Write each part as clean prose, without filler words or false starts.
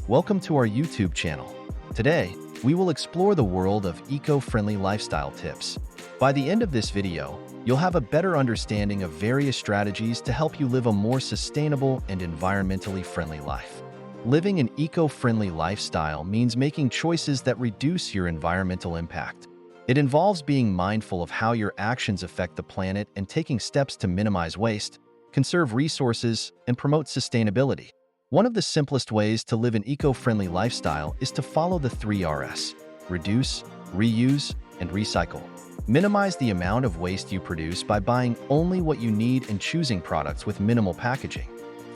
Welcome to our YouTube channel. Today, we will explore the world of eco-friendly lifestyle tips. By the end of this video, you'll have a better understanding of various strategies to help you live a more sustainable and environmentally friendly life. Living an eco-friendly lifestyle means making choices that reduce your environmental impact. It involves being mindful of how your actions affect the planet and taking steps to minimize waste, conserve resources, and promote sustainability. One of the simplest ways to live an eco-friendly lifestyle is to follow the 3 Rs: reduce, reuse, and recycle. Minimize the amount of waste you produce by buying only what you need and choosing products with minimal packaging.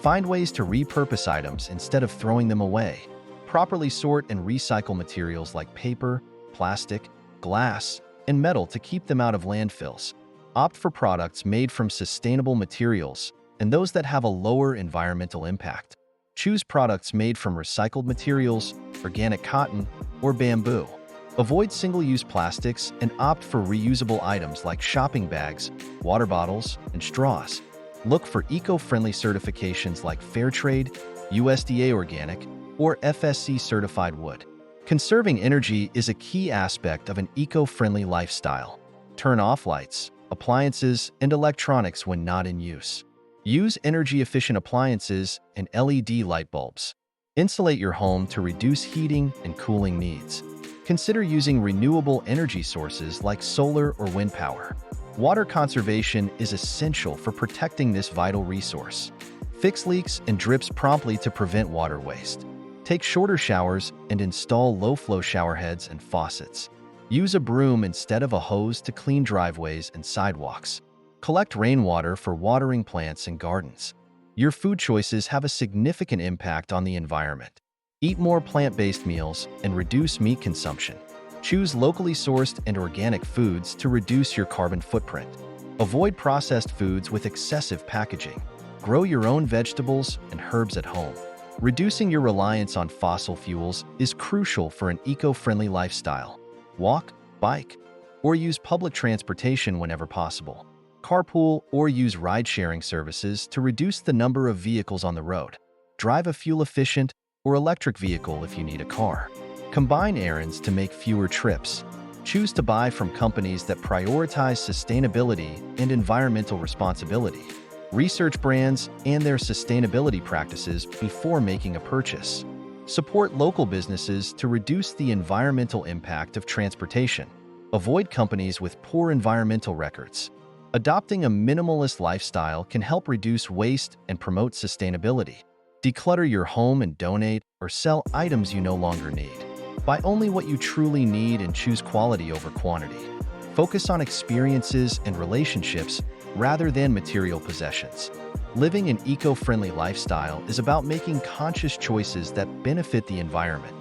Find ways to repurpose items instead of throwing them away. Properly sort and recycle materials like paper, plastic, glass, and metal to keep them out of landfills. Opt for products made from sustainable materials and those that have a lower environmental impact. Choose products made from recycled materials, organic cotton, or bamboo. Avoid single-use plastics and opt for reusable items like shopping bags, water bottles, and straws. Look for eco-friendly certifications like Fairtrade, USDA Organic, or FSC Certified Wood. Conserving energy is a key aspect of an eco-friendly lifestyle. Turn off lights, appliances, and electronics when not in use. Use energy-efficient appliances and LED light bulbs. Insulate your home to reduce heating and cooling needs. Consider using renewable energy sources like solar or wind power. Water conservation is essential for protecting this vital resource. Fix leaks and drips promptly to prevent water waste. Take shorter showers and install low-flow shower heads and faucets. Use a broom instead of a hose to clean driveways and sidewalks. Collect rainwater for watering plants and gardens. Your food choices have a significant impact on the environment. Eat more plant-based meals and reduce meat consumption. Choose locally sourced and organic foods to reduce your carbon footprint. Avoid processed foods with excessive packaging. Grow your own vegetables and herbs at home. Reducing your reliance on fossil fuels is crucial for an eco-friendly lifestyle. Walk, bike, or use public transportation whenever possible. Carpool or use ride-sharing services to reduce the number of vehicles on the road. Drive a fuel-efficient or electric vehicle if you need a car. Combine errands to make fewer trips. Choose to buy from companies that prioritize sustainability and environmental responsibility. Research brands and their sustainability practices before making a purchase. Support local businesses to reduce the environmental impact of transportation. Avoid companies with poor environmental records. Adopting a minimalist lifestyle can help reduce waste and promote sustainability. Declutter your home and donate or sell items you no longer need. Buy only what you truly need and choose quality over quantity. Focus on experiences and relationships rather than material possessions. Living an eco-friendly lifestyle is about making conscious choices that benefit the environment.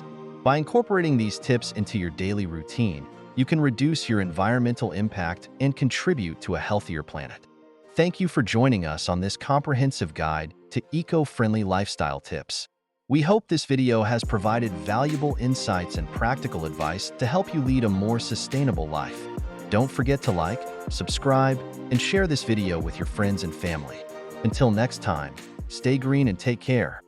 By incorporating these tips into your daily routine, you can reduce your environmental impact and contribute to a healthier planet. Thank you for joining us on this comprehensive guide to eco-friendly lifestyle tips. We hope this video has provided valuable insights and practical advice to help you lead a more sustainable life. Don't forget to like, subscribe, and share this video with your friends and family. Until next time, stay green and take care.